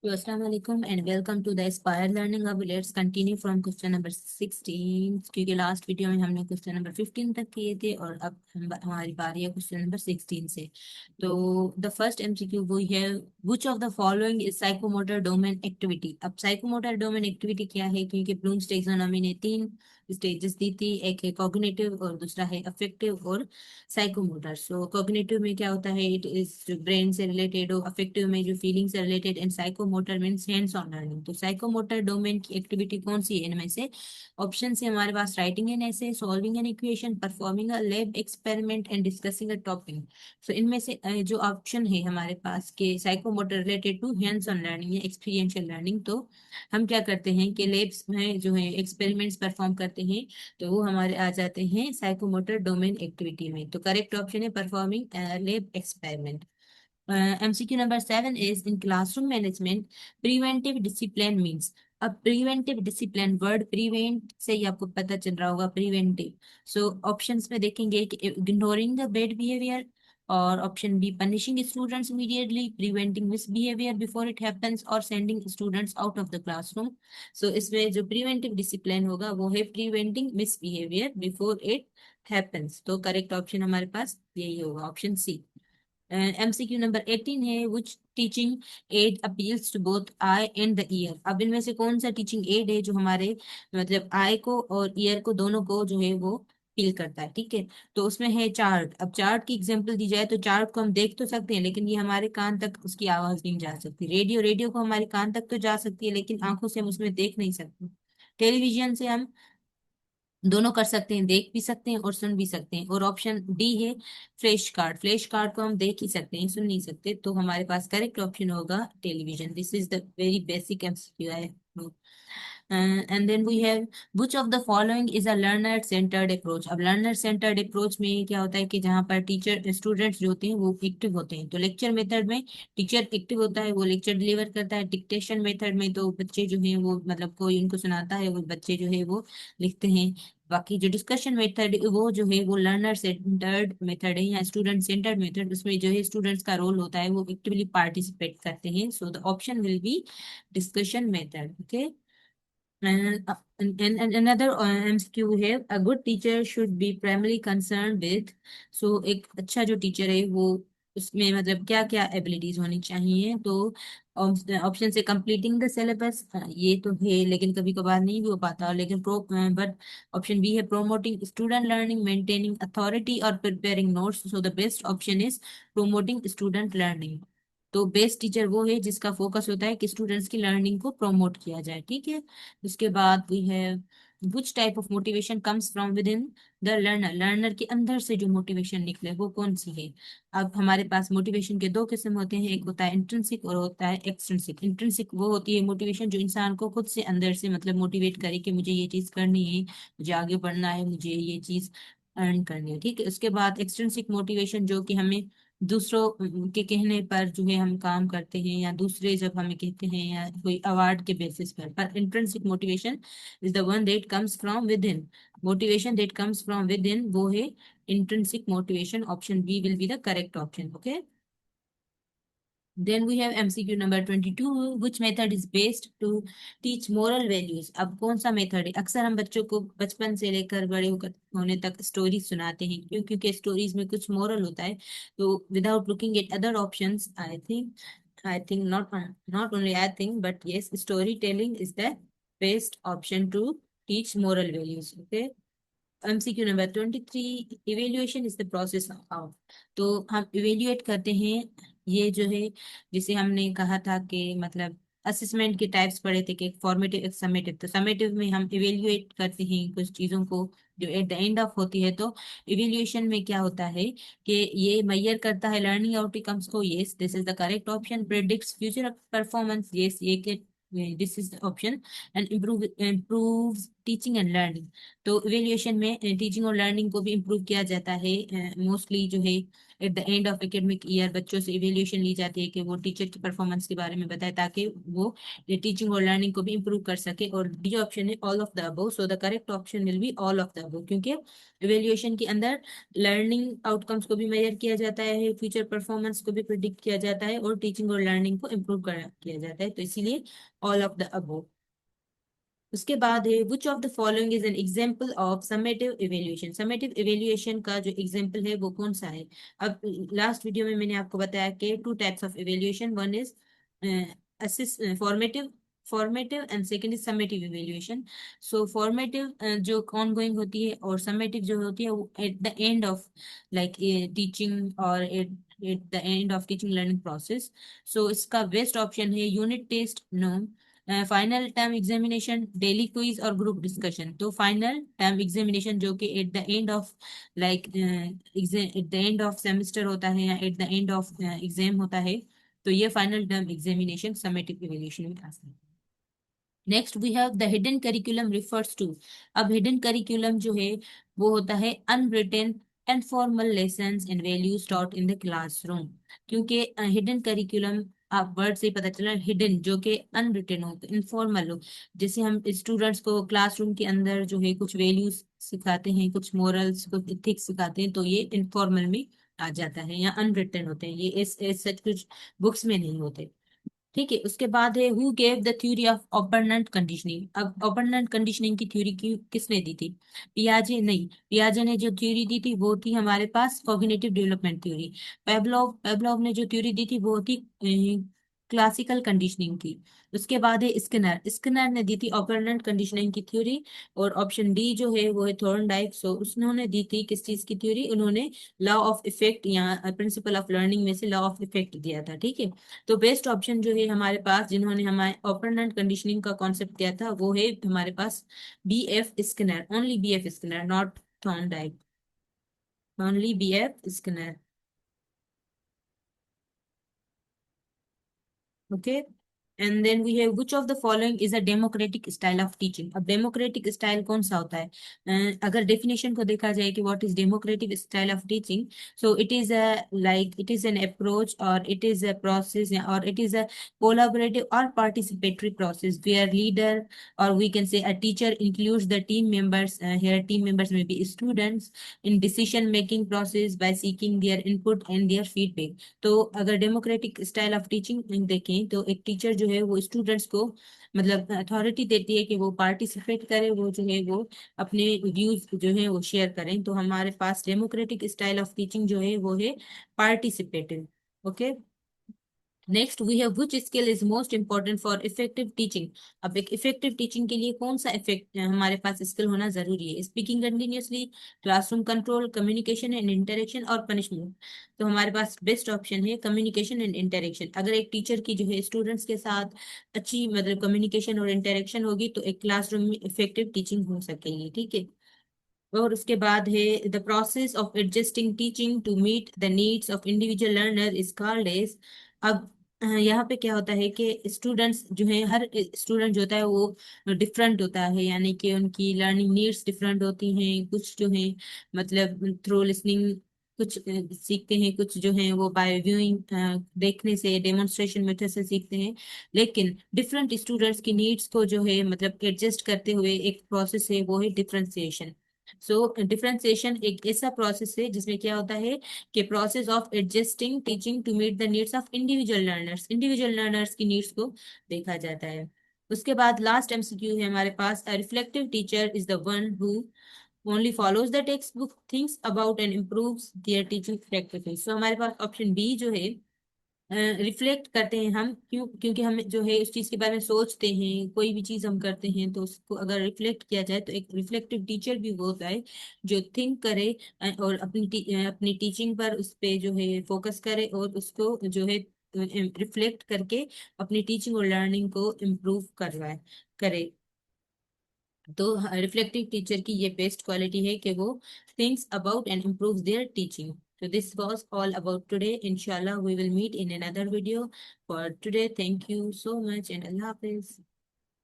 Assalamu alaikum and welcome to the Aspire Learning Hub. Let's continue from question number 16 क्योंकि last video में हमने question number 15 तक किए थे और अब हमारी बारी है क्वेश्चन नंबर 16 से। तो द फर्स्ट एमसीक्यू वो है, which of the following is psychomotor domain activity। अब साइकोमोटर डोमेन एक्टिविटी क्या है, क्योंकि ब्लूम्स टेक्सोनॉमी ने 3 स्टेजेस दी थी, एक है कॉग्निटिव और दूसरा है अफेक्टिव और साइकोमोटर। सो कॉग्निटिव में क्या होता है, इट इज जो ब्रेन से रिलेटेड हो, अफेक्टिव में जो फीलिंग से related, and psychomotor means hands on learning. तो साइकोमोटर डोमेन की एक्टिविटी कौन सी है इनमें से? ऑप्शन है हमारे पास writing an essay, solving an equation, performing a lab experiment and discussing a topic. So इनमें से जो ऑप्शन है हमारे पास के psychomotor related to hands on learning या एक्सपीरियंशियल लर्निंग, तो हम क्या करते हैं कि लैब्स में जो है एक्सपेरिमेंट्स परफॉर्म करते हैं, तो वो हमारे आ जाते हैं साइकोमोटर डोमेन एक्टिविटी में। तो करेक्ट ऑप्शन है performing lab experiment. MCQ number 7 is in classroom management preventive discipline means. अब प्रिवेंटिव डिसिप्लिन, वर्ड प्रिवेंट से ही आपको पता चल रहा होगा प्रिवेंटिव। सो ऑप्शंस में देखेंगे कि इग्नोरिंग द बैड बिहेवियर, और option B punishing students immediately, preventing misbehaviour before it happens, और sending students out of the classroom. So इसमें जो प्रिवेंटिव डिसिप्लिन होगा वो है preventing misbehaviour before it happens. तो करेक्ट ऑप्शन हमारे पास यही होगा, ऑप्शन सी। एमसीक्यू नंबर 18 है, which teaching aid appeals to both eye and the ear. अब इनमें से कौन सा टीचिंग एड है जो हमारे मतलब आई को और ईयर को दोनों को जो है वो फील करता है, ठीक है। तो उसमें है चार्ट। अब चार्ट की एग्जांपल दी जाए तो चार्ट को हम देख तो सकते हैं, लेकिन ये हमारे कान तक उसकी आवाज नहीं जा सकती। रेडियो, रेडियो को हमारे कान तक तो जा सकती है, लेकिन आंखों से हम उसमें देख नहीं सकते। टेलीविजन से हम दोनों कर सकते हैं, देख भी सकते हैं और सुन भी सकते हैं। और ऑप्शन डी है फ्लैश कार्ड। फ्लैश कार्ड को हम देख ही सकते हैं, सुन नहीं सकते। तो हमारे पास करेक्ट ऑप्शन होगा television. This is the very basic MCQ है। And then we have, which of the following is a learner centered approach। अब learner centered approach में क्या होता है कि जहाँ पर टीचर स्टूडेंट्स जो होते हैं वो एक्टिव होते हैं। तो लेक्चर मेथड में टीचर एक्टिव होता है, वो लेक्चर डिलीवर करता है। डिक्टेशन मेथड में तो बच्चे जो हैं वो मतलब कोई उनको सुनाता है, वो बच्चे जो है वो लिखते हैं। बाकी जो डिस्कशन मेथड वो जो है वो लर्नर सेंटर्ड मेथड है या स्टूडेंट सेंटर्ड मेथड, उसमें जो है स्टूडेंट्स का रोल होता है, वो एक्टिवली पार्टिसिपेट करते हैं। So the option will be discussion method, okay. And another MCQ here, a good teacher should be primarily concerned with। so एक अच्छा जो टीचर है वो उसमें मतलब क्या क्या एबिलिटीज होनी चाहिए। तो ऑप्शन से कंप्लीटिंग द सिलेबस, ये तो है लेकिन कभी कभार नहीं भी हो पाता, लेकिन प्रो बट ऑप्शन बी है promoting student learning, maintaining authority और preparing notes. So the best option is promoting student learning. तो बेस्ट टीचर वो है जिसका फोकस होता है कि स्टूडेंट्स की लर्निंग को प्रमोट किया जाए, ठीक है। उसके बाद वी है, which type of motivation comes from with in the learner. Learner के अंदर से जो मोटिवेशन निकले वो कौन सी है? अब हमारे पास मोटिवेशन के दो किस्म होते हैं, एक होता है इंट्रिंसिक और होता है एक्सट्रिंसिक। इंट्रिंसिक वो होती है मोटिवेशन जो इंसान को खुद से अंदर से मतलब मोटिवेट करे कि मुझे ये चीज करनी है, मुझे आगे बढ़ना है, मुझे ये चीज अर्न करनी है, ठीक है। उसके बाद एक्सट्रिंसिक मोटिवेशन जो कि हमें दूसरों के कहने पर जो है हम काम करते हैं, या दूसरे जब हमें कहते हैं, या कोई अवार्ड के बेसिस पर intrinsic motivation is the one that comes from within. Motivation that comes from within वो है intrinsic motivation. Option B will be the correct option, okay. Then we have MCQ number 22, which method is based to teach moral values। अब कौन सा method है? अक्सर हम बच्चों को बचपन से लेकर बड़े होकर होने तक स्टोरी सुनाते हैं, क्योंकि स्टोरीज में कुछ मोरल होता है। तो without looking at other options, I think not only I think but yes, story telling is the best option to teach moral values, okay. MCQ number 23, evaluation is the process of. तो हम evaluate करते हैं, ये जो है जिसे हमने कहा था कि मतलब असेसमेंट के टाइप्स पढ़े थे कि एक फॉर्मेटिव एक समेटिव। तो समेटिव में हम इवेल्युएट करते हैं कुछ चीजों को जो एट द एंड ऑफ होती है। तो इवेल्युएशन में क्या होता है कि ये मेजर करता है लर्निंग आउटकम्स को, yes this is the correct option. Predicts future performance, yes ये this is the option. And improves teaching and learning. तो इवेल्युएशन में टीचिंग और लर्निंग को भी इम्प्रूव किया जाता है। मोस्टली जो है at the end of academic year बच्चों से इवेल्युएशन ली जाती है कि वो टीचर की परफॉर्मेंस के बारे में बताए, ताकि वो टीचिंग और लर्निंग को भी इम्प्रूव कर सके। और डी ऑप्शन है all of the above, so the correct option will be all of the above, क्योंकि इवेल्युएशन के अंदर लर्निंग आउटकम्स को भी मेजर किया जाता है, फ्यूचर परफॉर्मेंस को भी प्रिडिक्ट किया जाता है, और टीचिंग और लर्निंग को इम्प्रूव किया जाता है, तो इसीलिए ऑल ऑफ द अबव। उसके बाद है which of the following is an example of summative evaluation. Summative evaluation का जो एग्जाम्पल है वो कौन सा है। अब लास्ट वीडियो में मैंने आपको बताया कि two types of evaluation, one is assist formative formative and second is summative evaluation. So formative जो ऑनगोइंग होती है, और समेटिव जो होती है वो at the end of like teaching, और at at the end of teaching learning process. So इसका बेस्ट ऑप्शन है unit test, no. Final term examination, daily quiz और ग्रुप डिस्कशन। तो फाइनल टर्म एग्जामिनेशन जो कि at the end of like at the end of semester होता है, या at the end of exam होता है, तो ये final term examination summative evaluation में आता है। Next we have the hidden curriculum refers to. अब हिडन करिकुलम जो है वो होता है unwritten and formal lessons and values taught in the classroom. क्योंकि हिडन करिकुलम, आप वर्ड से ही पता चला, हिडन जो कि अनरिटन हो, इनफॉर्मल हो। जैसे हम स्टूडेंट्स को क्लासरूम के अंदर जो है कुछ वैल्यूज सिखाते हैं, कुछ मोरल्स, कुछ इथिक्स सिखाते हैं, तो ये इनफॉर्मल में आ जाता है, या अनरिटन होते हैं, ये इस सच कुछ बुक्स में नहीं होते। ठीक है। उसके बाद है who gave the theory of operant conditioning. अब ऑपरेंट कंडीशनिंग की थ्योरी की किसने दी थी। पियाजे नहीं, पियाजे ने जो थ्योरी दी थी वो थी हमारे पास कॉग्निटिव डेवलपमेंट थ्योरी। पेवलोव पेवलोव ने जो थ्योरी दी थी वो थी क्लासिकल कंडीशनिंग की। उसके बाद है स्किनर, स्किनर ने दी थी ऑपरेंट कंडीशनिंग की थ्योरी। और ऑप्शन डी जो है वो है थॉर्नडाइक, सो उसने दी थी किस चीज की थ्योरी, उन्होंने लॉ ऑफ इफेक्ट या प्रिंसिपल ऑफ लर्निंग में से लॉ ऑफ इफेक्ट दिया था। ठीक है। तो बेस्ट ऑप्शन जो है हमारे पास, जिन्होंने हमारे ऑपरेंट कंडीशनिंग का कॉन्सेप्ट दिया था, वो है हमारे पास B F Skinner, only B F Skinner, not Thorndike, only B F Skinner. Okay. And then we have which of the following is a democratic style of teaching. अब democratic style कौन सा होता है। अगर डेफिनेशन को देखा जाए कि what is democratic style of teaching, so it is a like it is an approach, और इट इज अ प्रोसेस, और it is a collaborative or participatory process where leader, or we can say a teacher, includes the team members, here team members may be students, in decision making process by seeking their input and their feedback। तो अगर democratic style of teaching देखें, तो एक teacher जो है वो students को मतलब अथॉरिटी देती है कि वो पार्टिसिपेट करे, वो जो है वो अपने व्यूज जो है वो शेयर करें। तो हमारे पास डेमोक्रेटिक स्टाइल ऑफ टीचिंग जो है वो है participative. Okay. Next we have which skill is most important for effective teaching. अब एक इफेक्टिव टीचिंग के लिए कौन सा इफेक्ट हमारे पास स्किल होना जरूरी है। Speaking continuously, classroom control, communication and interaction, और पनिशमेंट। तो हमारे पास बेस्ट ऑप्शन है कम्युनिकेशन एंड इंटरेक्शन। अगर एक टीचर की जो है स्टूडेंट्स के साथ अच्छी मतलब कम्युनिकेशन और इंटरेक्शन होगी, तो एक क्लासरूम में इफेक्टिव टीचिंग हो सकेगी। ठीक है। और उसके बाद है the process of adjusting teaching to meet the needs of individual learner is called age. अब यहाँ पे क्या होता है कि स्टूडेंट्स जो है, हर स्टूडेंट जो होता है वो डिफरेंट होता है, यानी कि उनकी लर्निंग नीड्स डिफरेंट होती हैं। कुछ जो है मतलब थ्रू लिसनिंग कुछ सीखते हैं, कुछ जो है वो बाय व्यूइंग देखने से, डेमोन्स्ट्रेशन मेथड से सीखते हैं। लेकिन डिफरेंट स्टूडेंट्स की नीड्स को जो है मतलब एडजस्ट करते हुए एक प्रोसेस है, वो है डिफरेंशिएशन। सो डिफरेंशिएशन एक ऐसा प्रोसेस है जिसमें क्या होता है कि process of adjusting teaching to meet the needs of individual learners की नीड्स को देखा जाता है। उसके बाद लास्ट एमसीक्यू है हमारे पास, a reflective teacher is the one who only follows the text book, thinks about and improves their teaching practices. So हमारे पास ऑप्शन बी जो है, रिफ्लेक्ट करते हैं हम, क्योंकि हम जो है उस चीज के बारे में सोचते हैं, कोई भी चीज हम करते हैं तो उसको अगर रिफ्लेक्ट किया जाए, तो एक रिफ्लेक्टिव टीचर भी वो होता है जो थिंक करे और अपनी टीचिंग पर उस पे जो है फोकस करे, और उसको जो है रिफ्लेक्ट करके अपनी टीचिंग और लर्निंग को इम्प्रूव करवाए करे। तो रिफ्लेक्टिव टीचर की ये बेस्ट क्वालिटी है कि वो thinks about and improve their teaching. So this was all about today. Inshallah, we will meet in another video. For today, thank you so much and Allah Hafiz.